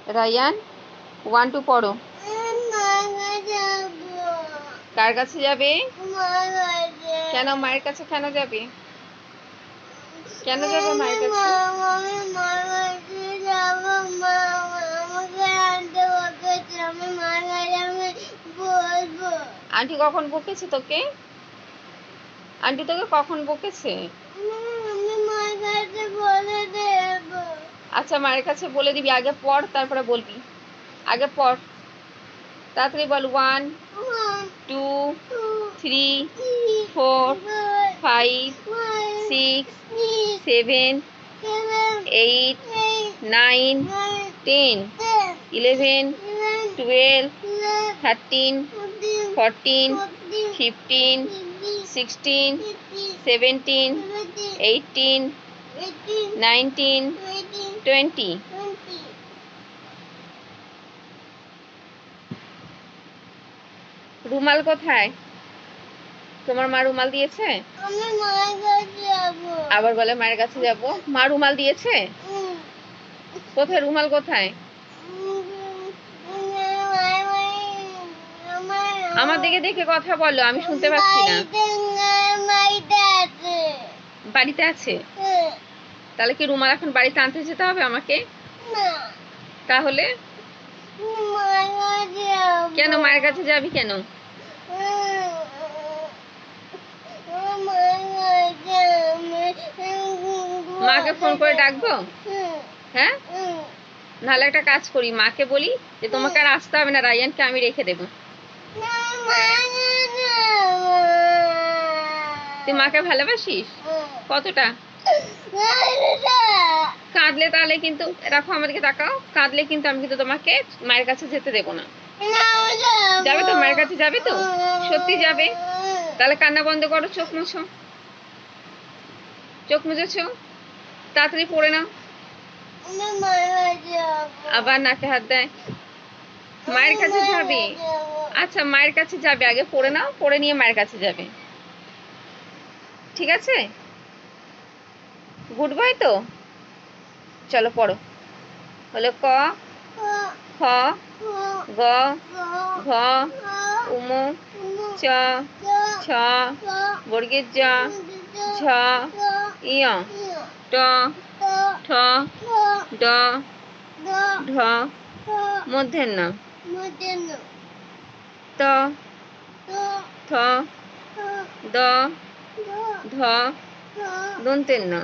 Ryan 1 2 পড়ো। কার কাছে যাবে? কেন মায়ের কাছে কেন যাবে? কেন যাবে মায়ের কাছে? আন্টি কখন বকেছে তোকে? আন্টি তোকে কখন বকেছে? আচ্ছা মায়ের কাছে বলে দিবি, আগে পড় তারপরে বলবি। আগে পড়, তাড়াতাড়ি বল। 1 2 3 4 5 6 7 8 9 10 11 12 13 14 15 16 17 18 19 20। রুমাল কোথায়? তোমার মা রুমাল দিয়েছে? আবার বলে মায়ের কাছে যাব। মা রুমাল দিয়েছে? কোথায় রুমাল কোথায়? আমার দিকে দেখে কথা বলো, আমি শুনতে পাচ্ছি না। বাড়িতে আছে? তাহলে কি রুমাল এখন বাড়িতে আনতে যেতে হবে আমাকে? তাহলে কেন মায়ের কাছে যাবি কেন? মাকে ফোন করে ডাকবো? হ্যাঁ, নাহলে একটা কাজ করি, মাকে বলি যে তোমাকে আর আসতে হবে না, রায়ানকে আমি রেখে দেবো। তুই মাকে ভালোবাসিস কতটা? কাঁদলে তাহলে কিন্তু, রাখো আমাদেরকে তাকাও, কাঁদলে কিন্তু আমি কিন্তু তোমাকে মায়ের কাছে যেতে দেবো না। যাবে তো মায়ের কাছে? যাবে তো? সত্যি যাবে? তাহলে কান্না বন্ধ করো, চোখ মুছো। চোখ মুছেছো? তাড়াতাড়ি পড়ে নাও। আবার নাকে হাত দেয়। মায়ের কাছে যাবে? আচ্ছা মায়ের কাছে যাবে, আগে পড়ে নাও, পড়ে নিয়ে মায়ের কাছে যাবে। ঠিক আছে, গুড বয় তো। চলো পড়ো। হলো ক, খ, গ, ঘ, উমু, চ, ছ, বর্গের জ, ঝ, ইয়, ট, ঠ, ড, ঢ, মূর্ধন্য, ত, থ, দ, ধ, দন্তেন্য।